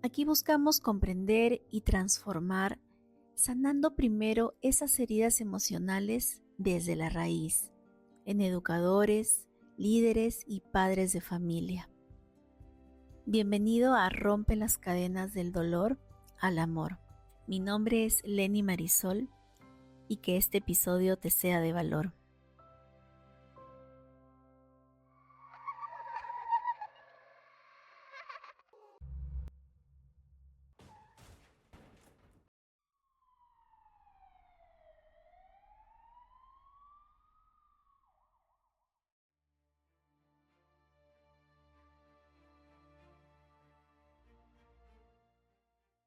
Aquí buscamos comprender y transformar, sanando primero esas heridas emocionales desde la raíz, en educadores, líderes y padres de familia. Bienvenido a Rompe las cadenas del dolor al amor. Mi nombre es Lenny Marisol y que este episodio te sea de valor.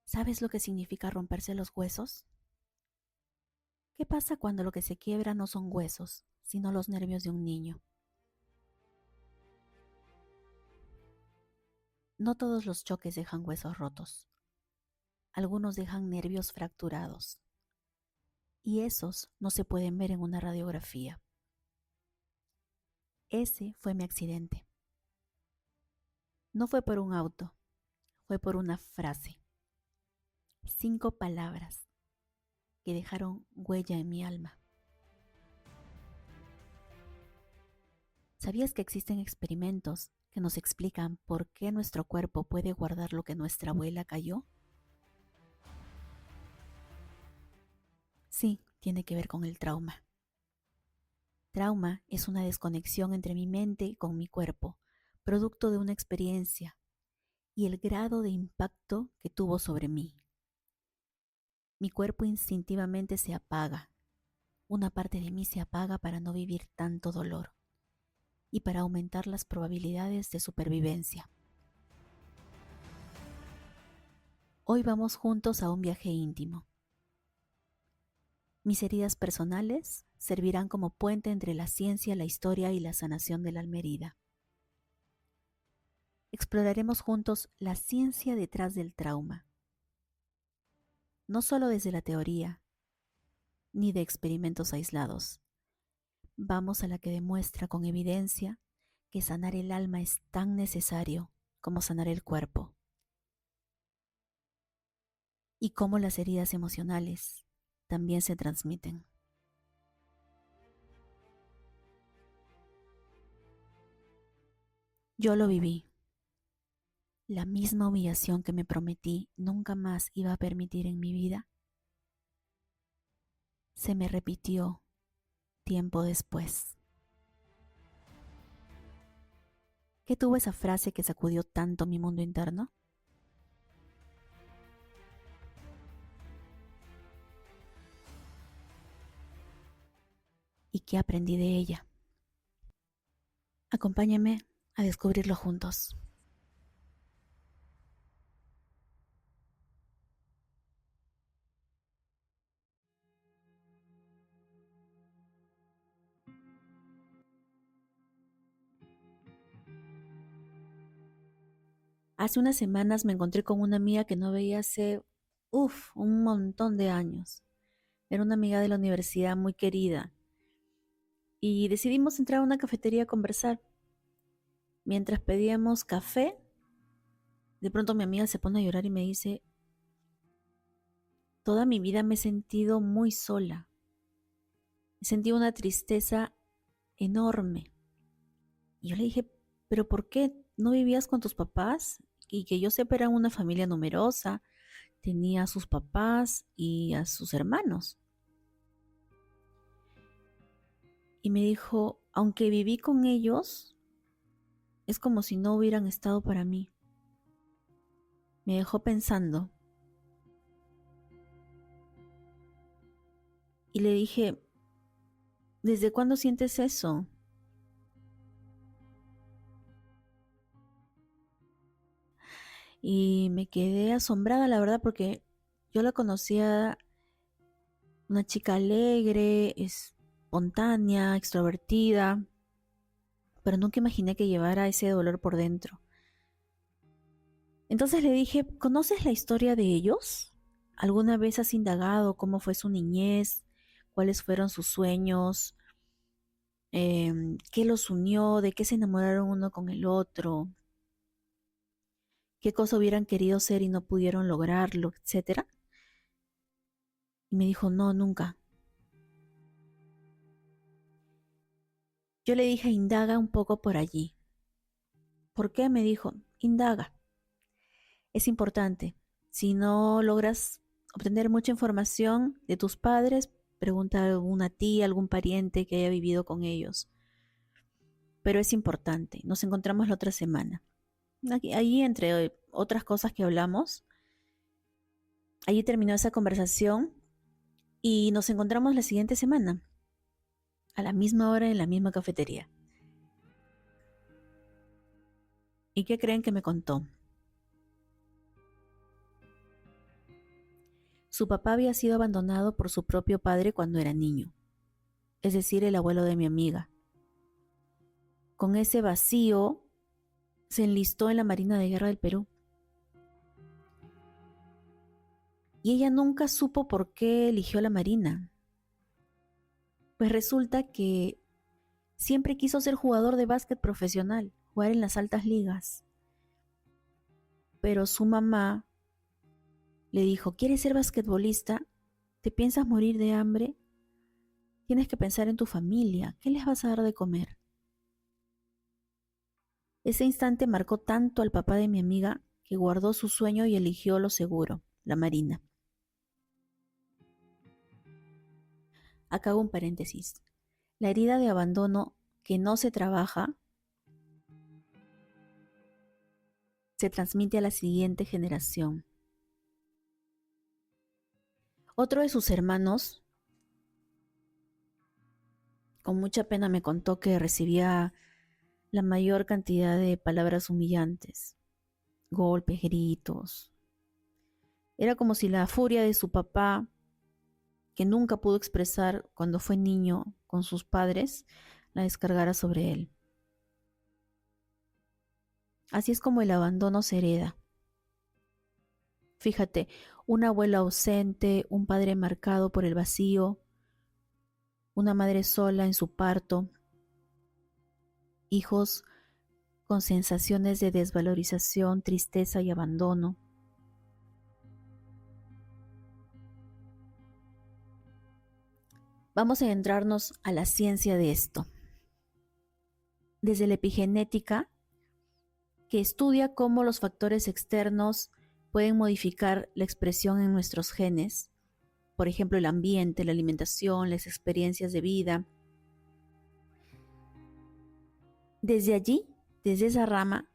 ¿Sabes lo que significa romperse los huesos? ¿Qué pasa cuando lo que se quiebra no son huesos, sino los nervios de un niño? No todos los choques dejan huesos rotos. Algunos dejan nervios fracturados. Y esos no se pueden ver en una radiografía. Ese fue mi accidente. No fue por un auto, fue por una frase. 5 palabras que dejaron huella en mi alma. ¿Sabías que existen experimentos que nos explican por qué nuestro cuerpo puede guardar lo que nuestra abuela cayó? Sí, tiene que ver con el trauma. Trauma es una desconexión entre mi mente con mi cuerpo, producto de una experiencia y el grado de impacto que tuvo sobre mí. Mi cuerpo instintivamente se apaga. Una parte de mí se apaga para no vivir tanto dolor y para aumentar las probabilidades de supervivencia. Hoy vamos juntos a un viaje íntimo. Mis heridas personales servirán como puente entre la ciencia, la historia y la sanación de la alma herida. Exploraremos juntos la ciencia detrás del trauma, no solo desde la teoría, ni de experimentos aislados. Vamos a la que demuestra con evidencia que sanar el alma es tan necesario como sanar el cuerpo, y cómo las heridas emocionales también se transmiten. Yo lo viví. La misma humillación que me prometí nunca más iba a permitir en mi vida, se me repitió tiempo después. ¿Qué tuvo esa frase que sacudió tanto mi mundo interno? ¿Y qué aprendí de ella? Acompáñame a descubrirlo juntos. Hace unas semanas me encontré con una amiga que no veía hace, un montón de años. Era una amiga de la universidad muy querida y decidimos entrar a una cafetería a conversar. Mientras pedíamos café, de pronto mi amiga se pone a llorar y me dice, toda mi vida me he sentido muy sola. He sentido una tristeza enorme. Y yo le dije, ¿pero por qué no vivías con tus papás? Y que yo sepa era una familia numerosa, tenía a sus papás y a sus hermanos. Y me dijo, aunque viví con ellos, es como si no hubieran estado para mí. Me dejó pensando y le dije, ¿desde cuándo sientes eso? Y me quedé asombrada, la verdad, porque yo la conocía, una chica alegre, espontánea, extrovertida, pero nunca imaginé que llevara ese dolor por dentro. Entonces le dije, ¿conoces la historia de ellos? ¿Alguna vez has indagado cómo fue su niñez? ¿Cuáles fueron sus sueños? ¿Qué los unió? ¿De qué se enamoraron uno con el otro? qué cosa hubieran querido ser y no pudieron lograrlo, etcétera. Y me dijo, no, nunca. Yo le dije, indaga un poco por allí. ¿Por qué? Me dijo, indaga. Es importante. Si no logras obtener mucha información de tus padres, pregunta a alguna tía, algún pariente que haya vivido con ellos. Pero es importante. Nos encontramos la otra semana. Allí, entre otras cosas que hablamos, allí terminó esa conversación y nos encontramos la siguiente semana, a la misma hora en la misma cafetería. ¿Y qué creen que me contó? Su papá había sido abandonado por su propio padre cuando era niño, es decir, el abuelo de mi amiga. Con ese vacío, se enlistó en la Marina de Guerra del Perú. Y ella nunca supo por qué eligió la Marina. Pues resulta que siempre quiso ser jugador de básquet profesional, jugar en las altas ligas. Pero su mamá le dijo, ¿quieres ser basquetbolista? ¿Te piensas morir de hambre? Tienes que pensar en tu familia. ¿Qué les vas a dar de comer? Ese instante marcó tanto al papá de mi amiga que guardó su sueño y eligió lo seguro, la Marina. Acá hago un paréntesis. La herida de abandono que no se trabaja se transmite a la siguiente generación. Otro de sus hermanos, con mucha pena me contó que recibía la mayor cantidad de palabras humillantes, golpes, gritos. Era como si la furia de su papá, que nunca pudo expresar cuando fue niño con sus padres, la descargara sobre él. Así es como el abandono se hereda. Fíjate, un abuelo ausente, un padre marcado por el vacío, una madre sola en su parto, hijos con sensaciones de desvalorización, tristeza y abandono. Vamos a adentrarnos a la ciencia de esto. Desde la epigenética, que estudia cómo los factores externos pueden modificar la expresión en nuestros genes, por ejemplo, el ambiente, la alimentación, las experiencias de vida. Desde allí, desde esa rama,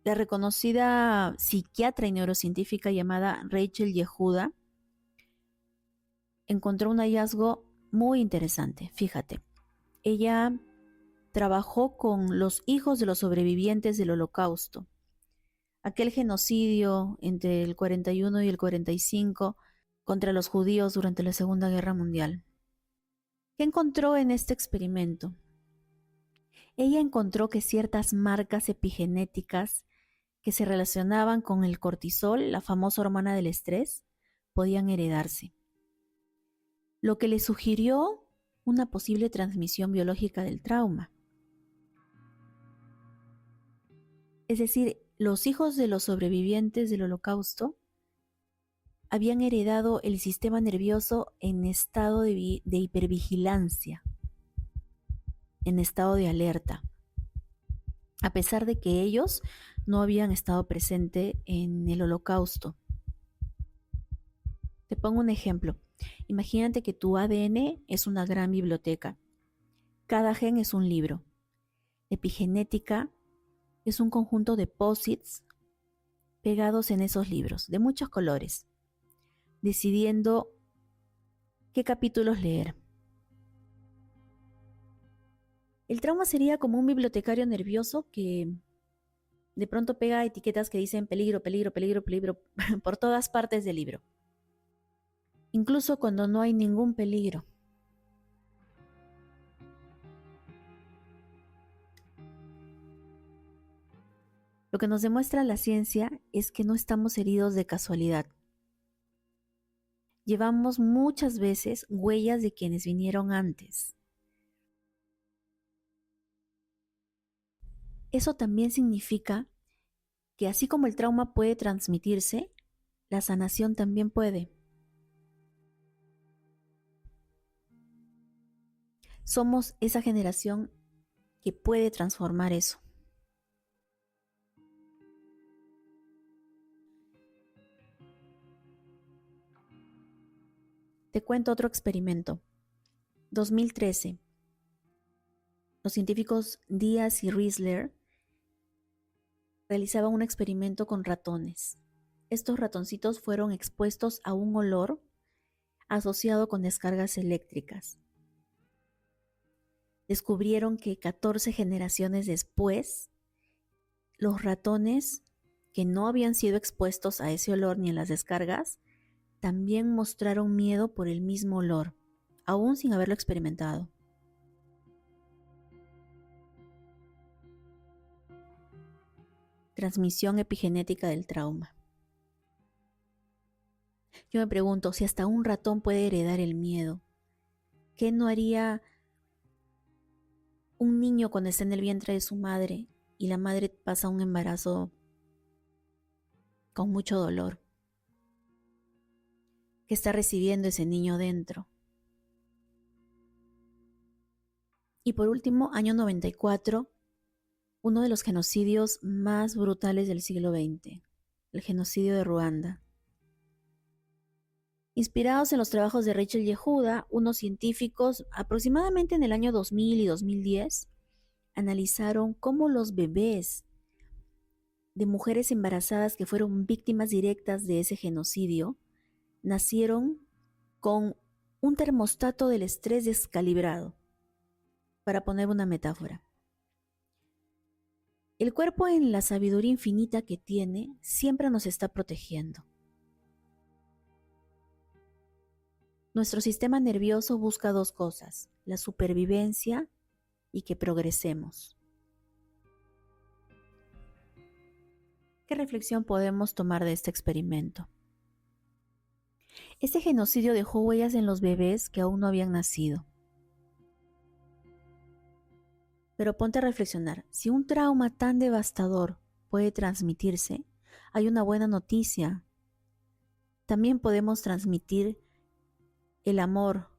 la reconocida psiquiatra y neurocientífica llamada Rachel Yehuda encontró un hallazgo muy interesante. Fíjate, ella trabajó con los hijos de los sobrevivientes del Holocausto, aquel genocidio entre el 41 y el 45 contra los judíos durante la Segunda Guerra Mundial. ¿Qué encontró en este experimento? Ella encontró que ciertas marcas epigenéticas que se relacionaban con el cortisol, la famosa hormona del estrés, podían heredarse, lo que le sugirió una posible transmisión biológica del trauma. Es decir, los hijos de los sobrevivientes del Holocausto habían heredado el sistema nervioso en estado de hipervigilancia, en estado de alerta, a pesar de que ellos no habían estado presentes en el Holocausto. Te pongo un ejemplo. Imagínate que tu ADN es una gran biblioteca. Cada gen es un libro. Epigenética es un conjunto de posits pegados en esos libros, de muchos colores, decidiendo qué capítulos leer. El trauma sería como un bibliotecario nervioso que de pronto pega etiquetas que dicen peligro, peligro, peligro, peligro por todas partes del libro, incluso cuando no hay ningún peligro. Lo que nos demuestra la ciencia es que no estamos heridos de casualidad. Llevamos muchas veces huellas de quienes vinieron antes. Eso también significa que así como el trauma puede transmitirse, la sanación también puede. Somos esa generación que puede transformar eso. Te cuento otro experimento. 2013. Los científicos Diaz y Riesler realizaban un experimento con ratones. Estos ratoncitos fueron expuestos a un olor asociado con descargas eléctricas. Descubrieron que 14 generaciones después, los ratones que no habían sido expuestos a ese olor ni a las descargas, también mostraron miedo por el mismo olor, aún sin haberlo experimentado. Transmisión epigenética del trauma. Yo me pregunto, si hasta un ratón puede heredar el miedo, ¿qué no haría un niño cuando está en el vientre de su madre y la madre pasa un embarazo con mucho dolor? ¿Qué está recibiendo ese niño dentro? Y por último, año 94, uno de los genocidios más brutales del siglo XX, el genocidio de Ruanda. Inspirados en los trabajos de Rachel Yehuda, unos científicos, aproximadamente en el año 2000 y 2010, analizaron cómo los bebés de mujeres embarazadas que fueron víctimas directas de ese genocidio nacieron con un termostato del estrés descalibrado, para poner una metáfora. El cuerpo, en la sabiduría infinita que tiene, siempre nos está protegiendo. Nuestro sistema nervioso busca dos cosas: la supervivencia y que progresemos. ¿Qué reflexión podemos tomar de este experimento? Este genocidio dejó huellas en los bebés que aún no habían nacido. Pero ponte a reflexionar, si un trauma tan devastador puede transmitirse, hay una buena noticia. También podemos transmitir el amor,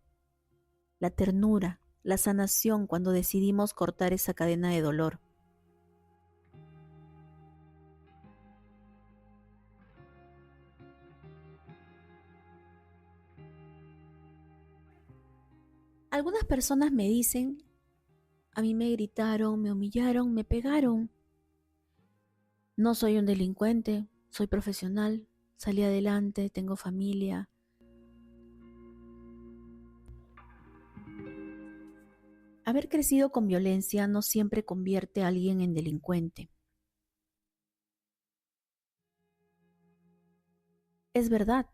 la ternura, la sanación cuando decidimos cortar esa cadena de dolor. Algunas personas me dicen, a mí me gritaron, me humillaron, me pegaron. No soy un delincuente, soy profesional, salí adelante, tengo familia. Haber crecido con violencia no siempre convierte a alguien en delincuente. Es verdad,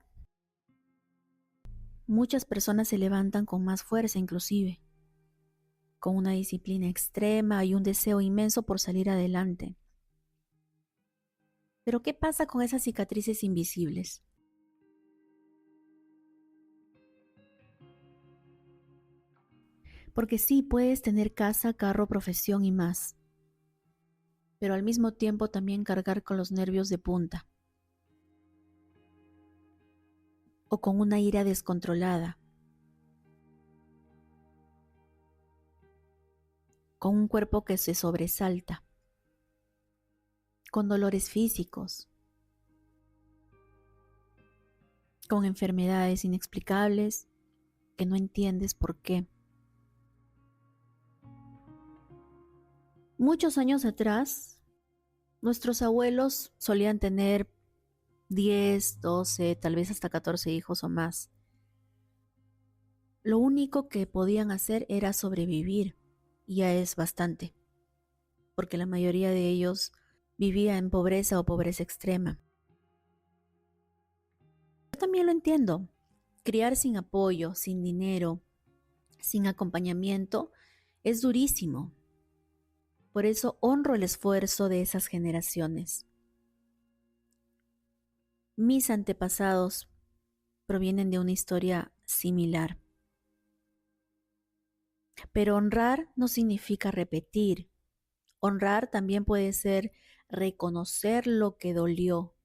muchas personas se levantan con más fuerza inclusive, con una disciplina extrema y un deseo inmenso por salir adelante. Pero ¿qué pasa con esas cicatrices invisibles? Porque sí, puedes tener casa, carro, profesión y más, pero al mismo tiempo también cargar con los nervios de punta, o con una ira descontrolada, con un cuerpo que se sobresalta, con dolores físicos, con enfermedades inexplicables que no entiendes por qué. Muchos años atrás, nuestros abuelos solían tener 10, 12, tal vez hasta 14 hijos o más. Lo único que podían hacer era sobrevivir, y ya es bastante, porque la mayoría de ellos vivía en pobreza o pobreza extrema. Yo también lo entiendo. Criar sin apoyo, sin dinero, sin acompañamiento, es durísimo. Por eso honro el esfuerzo de esas generaciones. Mis antepasados provienen de una historia similar. Pero honrar no significa repetir. Honrar también puede ser reconocer lo que dolió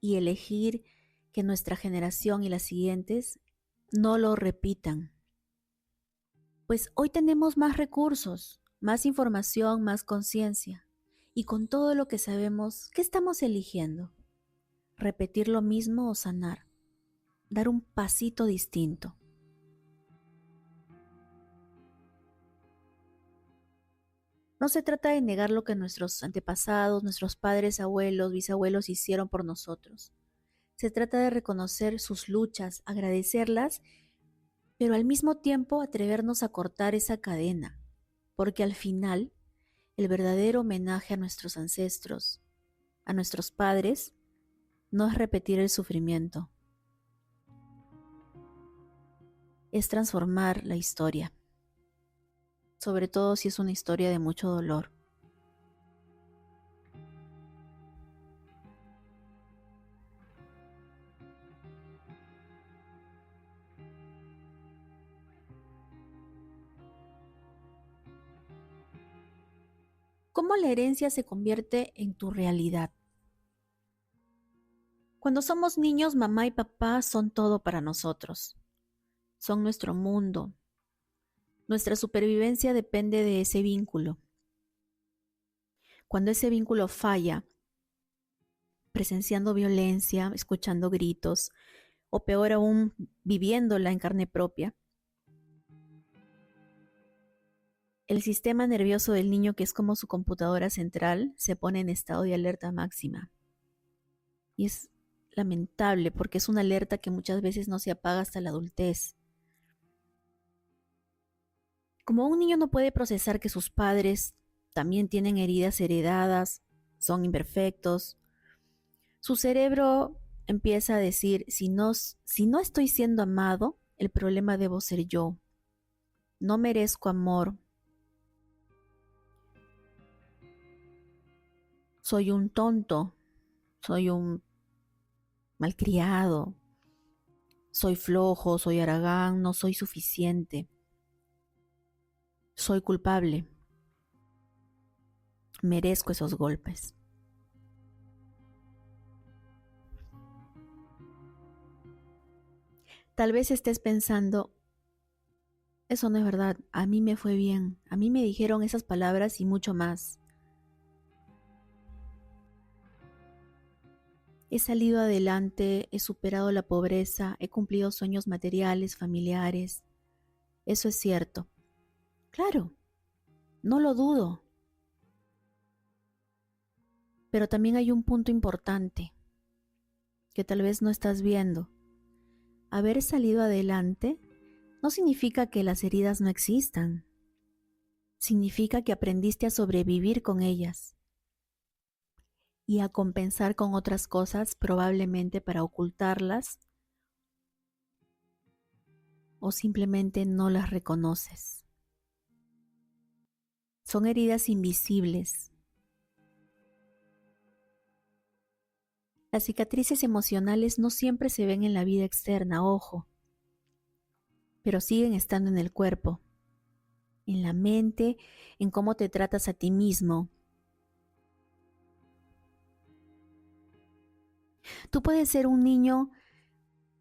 y elegir que nuestra generación y las siguientes no lo repitan. Pues hoy tenemos más recursos, más información, más conciencia. Y con todo lo que sabemos, ¿qué estamos eligiendo? ¿Repetir lo mismo o sanar? Dar un pasito distinto. No se trata de negar lo que nuestros antepasados, nuestros padres, abuelos, bisabuelos hicieron por nosotros. Se trata de reconocer sus luchas, agradecerlas, pero al mismo tiempo atrevernos a cortar esa cadena, porque al final el verdadero homenaje a nuestros ancestros, a nuestros padres, no es repetir el sufrimiento, es transformar la historia, sobre todo si es una historia de mucho dolor. ¿Cómo la herencia se convierte en tu realidad? Cuando somos niños, mamá y papá son todo para nosotros. Son nuestro mundo. Nuestra supervivencia depende de ese vínculo. Cuando ese vínculo falla, presenciando violencia, escuchando gritos, o peor aún, viviéndola en carne propia, el sistema nervioso del niño, que es como su computadora central, se pone en estado de alerta máxima. Y es lamentable porque es una alerta que muchas veces no se apaga hasta la adultez. Como un niño no puede procesar que sus padres también tienen heridas heredadas, son imperfectos, su cerebro empieza a decir, si no estoy siendo amado, el problema debo ser yo. No merezco amor. Soy un tonto, soy un malcriado, soy flojo, soy haragán, no soy suficiente, soy culpable, merezco esos golpes. Tal vez estés pensando, eso no es verdad, a mí me fue bien, a mí me dijeron esas palabras y mucho más. He salido adelante, he superado la pobreza, he cumplido sueños materiales, familiares. Eso es cierto. Claro, no lo dudo. Pero también hay un punto importante que tal vez no estás viendo. Haber salido adelante no significa que las heridas no existan. Significa que aprendiste a sobrevivir con ellas y a compensar con otras cosas, probablemente para ocultarlas, o simplemente no las reconoces. Son heridas invisibles. Las cicatrices emocionales no siempre se ven en la vida externa, ojo, pero siguen estando en el cuerpo, en la mente, en cómo te tratas a ti mismo. Tú puedes ser un niño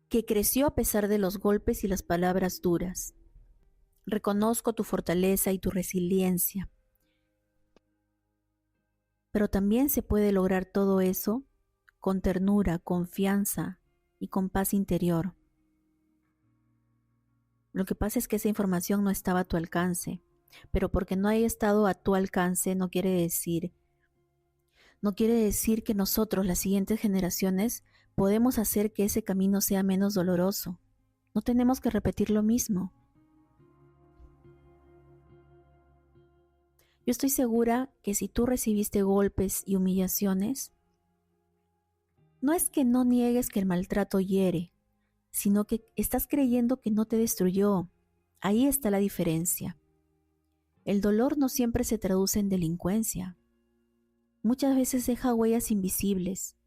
que creció a pesar de los golpes y las palabras duras. Reconozco tu fortaleza y tu resiliencia. Pero también se puede lograr todo eso con ternura, confianza y con paz interior. Lo que pasa es que esa información no estaba a tu alcance, pero porque no haya estado a tu alcance no quiere decir que nosotros, las siguientes generaciones, podemos hacer que ese camino sea menos doloroso. No tenemos que repetir lo mismo. Yo estoy segura que si tú recibiste golpes y humillaciones, no es que no niegues que el maltrato hiere, sino que estás creyendo que no te destruyó. Ahí está la diferencia. El dolor no siempre se traduce en delincuencia. Muchas veces deja huellas invisibles.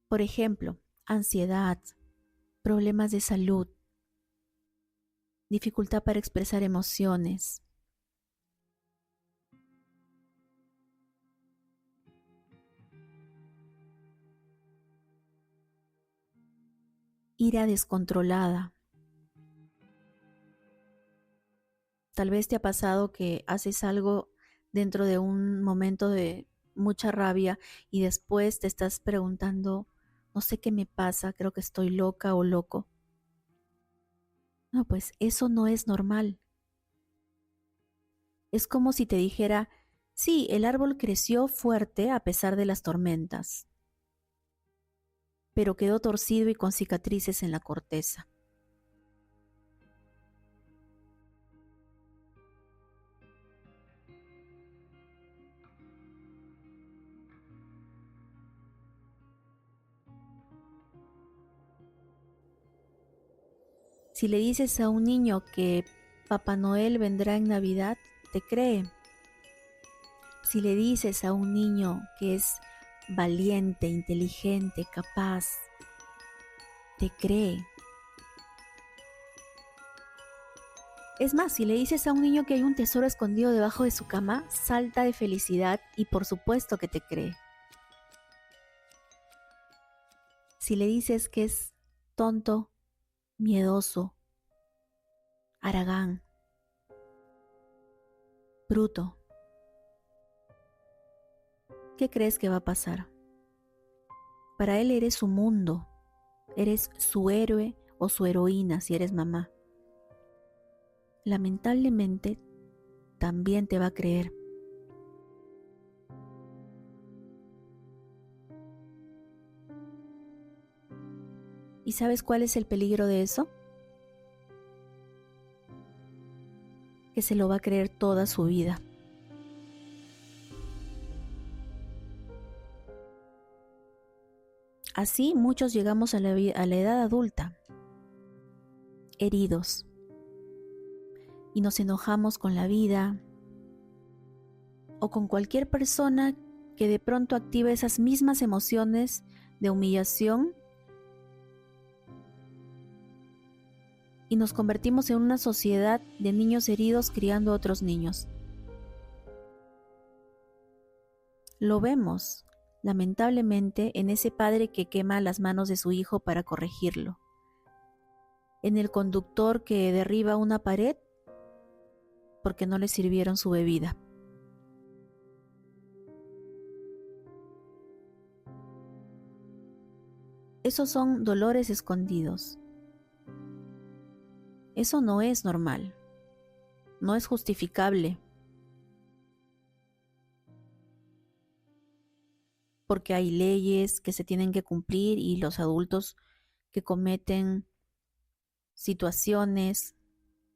Por ejemplo, ansiedad, problemas de salud, dificultad para expresar emociones. ira descontrolada. Tal vez te ha pasado que haces algo dentro de un momento de mucha rabia y después te estás preguntando, no sé qué me pasa, creo que estoy loca o loco. No, pues eso no es normal. Es como si te dijera, sí, el árbol creció fuerte a pesar de las tormentas, pero quedó torcido y con cicatrices en la corteza. Si le dices a un niño que Papá Noel vendrá en Navidad, te cree. Si le dices a un niño que es valiente, inteligente, capaz, te cree. Es más, si le dices a un niño que hay un tesoro escondido debajo de su cama, salta de felicidad y por supuesto que te cree. Si le dices que es tonto, miedoso, haragán, bruto, ¿qué crees que va a pasar? Para él eres su mundo, eres su héroe o su heroína si eres mamá. Lamentablemente, también te va a creer. ¿Y sabes cuál es el peligro de eso? Que se lo va a creer toda su vida. Así muchos llegamos a la edad adulta, heridos, y nos enojamos con la vida o con cualquier persona que de pronto activa esas mismas emociones de humillación y nos convertimos en una sociedad de niños heridos criando a otros niños. Lo vemos, lamentablemente, en ese padre que quema las manos de su hijo para corregirlo, en el conductor que derriba una pared porque no le sirvieron su bebida. Esos son dolores escondidos. Eso no es normal, no es justificable, porque hay leyes que se tienen que cumplir y los adultos que cometen situaciones,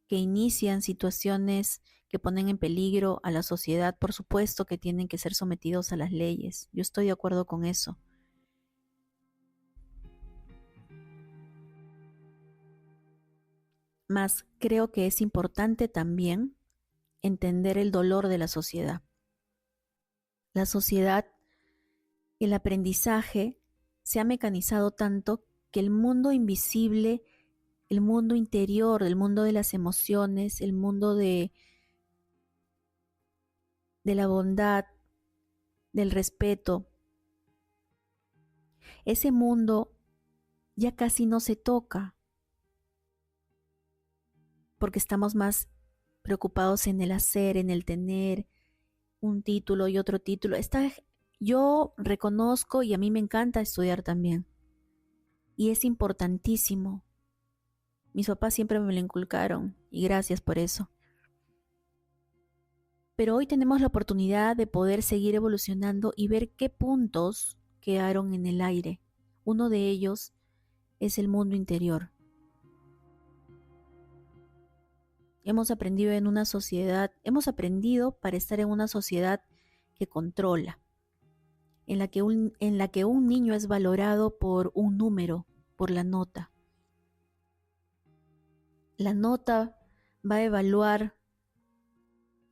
que inician situaciones que ponen en peligro a la sociedad, por supuesto que tienen que ser sometidos a las leyes. Yo estoy de acuerdo con eso. Mas creo que es importante también entender el dolor de la sociedad. La sociedad, el aprendizaje se ha mecanizado tanto que el mundo invisible, el mundo interior, el mundo de las emociones, el mundo de la bondad, del respeto, ese mundo ya casi no se toca porque estamos más preocupados en el hacer, en el tener un título y otro título. Yo reconozco y a mí me encanta estudiar también. Y es importantísimo. Mis papás siempre me lo inculcaron y gracias por eso. Pero hoy tenemos la oportunidad de poder seguir evolucionando y ver qué puntos quedaron en el aire. Uno de ellos es el mundo interior. Hemos aprendido para estar en una sociedad que controla, en la que un niño es valorado por un número, por la nota. La nota va a evaluar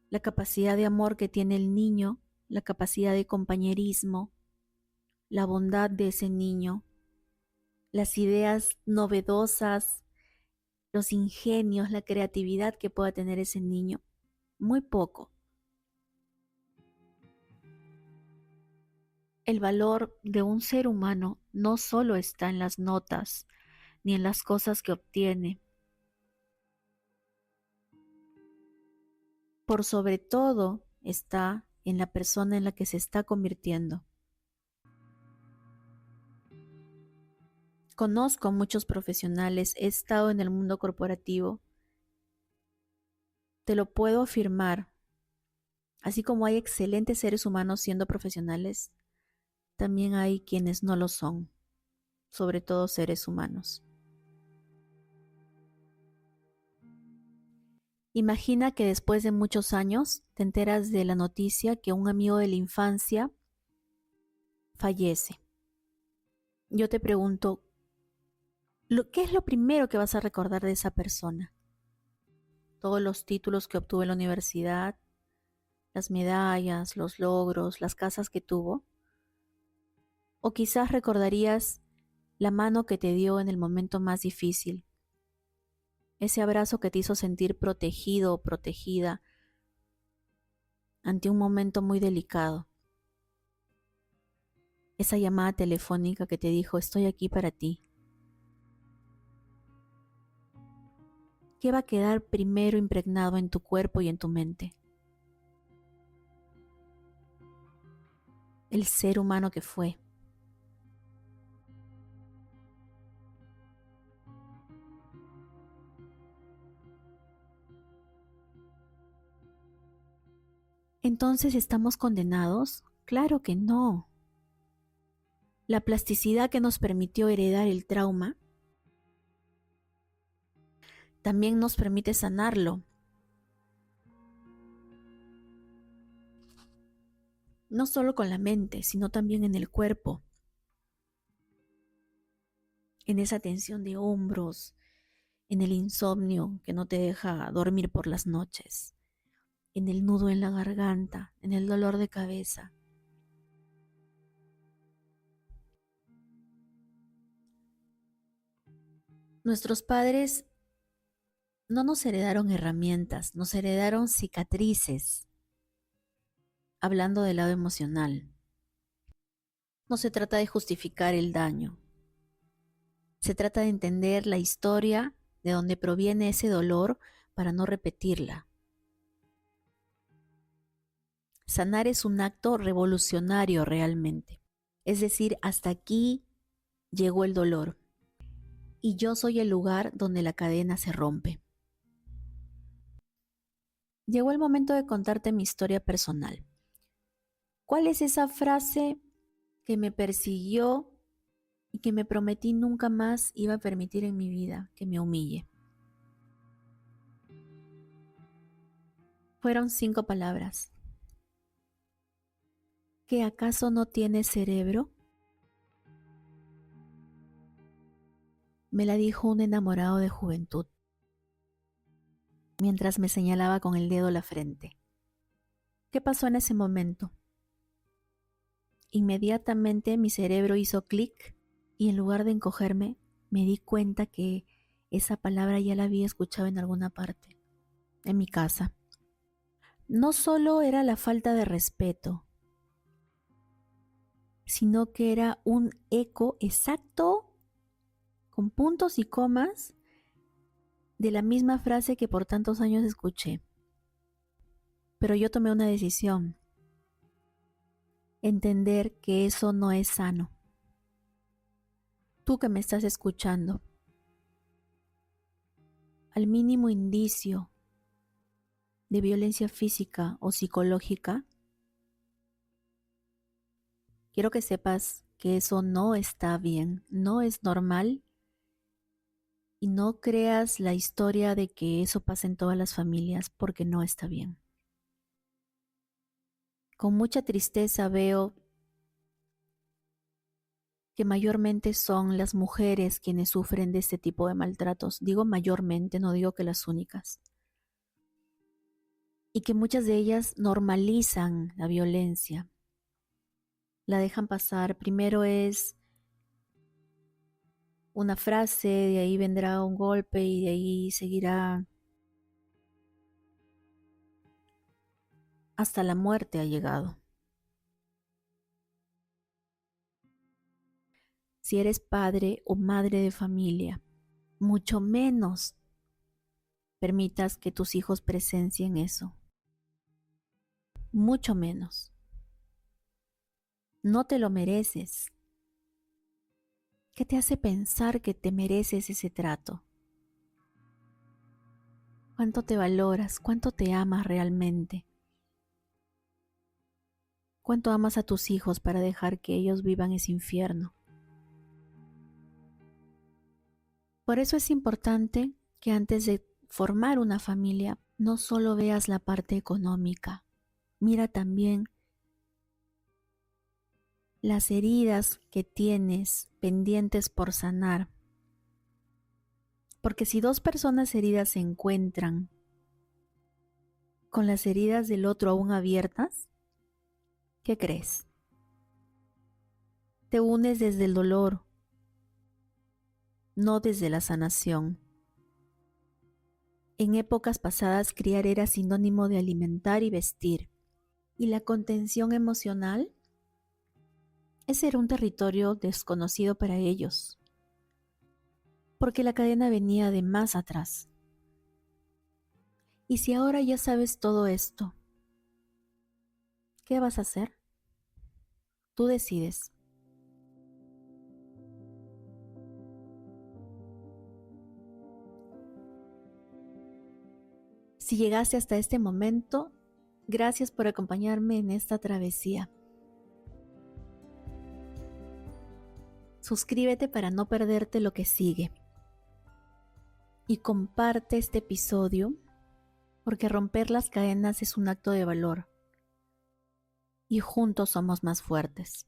la capacidad de amor que tiene el niño, la capacidad de compañerismo, la bondad de ese niño, las ideas novedosas, los ingenios, la creatividad que pueda tener ese niño. Muy poco. El valor de un ser humano no solo está en las notas, ni en las cosas que obtiene. Por sobre todo está en la persona en la que se está convirtiendo. Conozco muchos profesionales, he estado en el mundo corporativo, te lo puedo afirmar. Así como hay excelentes seres humanos siendo profesionales, también hay quienes no lo son, sobre todo seres humanos. Imagina que después de muchos años te enteras de la noticia que un amigo de la infancia fallece. Yo te pregunto, ¿qué es lo primero que vas a recordar de esa persona? Todos los títulos que obtuvo en la universidad, las medallas, los logros, las casas que tuvo. O quizás recordarías la mano que te dio en el momento más difícil, ese abrazo que te hizo sentir protegido o protegida ante un momento muy delicado, esa llamada telefónica que te dijo estoy aquí para ti. ¿Qué va a quedar primero impregnado en tu cuerpo y en tu mente? El ser humano que fue. ¿Entonces estamos condenados? Claro que no. La plasticidad que nos permitió heredar el trauma también nos permite sanarlo. No solo con la mente, sino también en el cuerpo, en esa tensión de hombros, en el insomnio que no te deja dormir por las noches, en el nudo en la garganta, en el dolor de cabeza. Nuestros padres no nos heredaron herramientas, nos heredaron cicatrices, hablando del lado emocional. No se trata de justificar el daño, se trata de entender la historia de donde proviene ese dolor para no repetirla. Sanar es un acto revolucionario realmente. Es decir, hasta aquí llegó el dolor y yo soy el lugar donde la cadena se rompe. Llegó el momento de contarte mi historia personal. ¿Cuál es esa frase que me persiguió y que me prometí nunca más iba a permitir en mi vida que me humille? Fueron 5 palabras. ¿Que acaso no tienes cerebro? Me la dijo un enamorado de juventud, mientras me señalaba con el dedo la frente. ¿Qué pasó en ese momento? Inmediatamente mi cerebro hizo clic y en lugar de encogerme, me di cuenta que esa palabra ya la había escuchado en alguna parte, en mi casa. No solo era la falta de respeto, sino que era un eco exacto, con puntos y comas, de la misma frase que por tantos años escuché. Pero yo tomé una decisión, entender que eso no es sano. Tú que me estás escuchando, al mínimo indicio de violencia física o psicológica, quiero que sepas que eso no está bien, no es normal y no creas la historia de que eso pasa en todas las familias porque no está bien. Con mucha tristeza veo que mayormente son las mujeres quienes sufren de este tipo de maltratos. Digo mayormente, no digo que las únicas. Y que muchas de ellas normalizan la violencia. La dejan pasar. Primero es una frase, de ahí vendrá un golpe y de ahí seguirá hasta la muerte ha llegado. Si eres padre o madre de familia, mucho menos permitas que tus hijos presencien eso. Mucho menos. No te lo mereces. ¿Qué te hace pensar que te mereces ese trato? ¿Cuánto te valoras? ¿Cuánto te amas realmente? ¿Cuánto amas a tus hijos para dejar que ellos vivan ese infierno? Por eso es importante que antes de formar una familia no solo veas la parte económica, mira también las heridas que tienes pendientes por sanar. Porque si dos personas heridas se encuentran con las heridas del otro aún abiertas, ¿qué crees? Te unes desde el dolor, no desde la sanación. En épocas pasadas, criar era sinónimo de alimentar y vestir, y la contención emocional, ese era un territorio desconocido para ellos, porque la cadena venía de más atrás. Y si ahora ya sabes todo esto, ¿qué vas a hacer? Tú decides. Si llegaste hasta este momento, gracias por acompañarme en esta travesía. Suscríbete para no perderte lo que sigue. Y comparte este episodio porque romper las cadenas es un acto de valor. Y juntos somos más fuertes.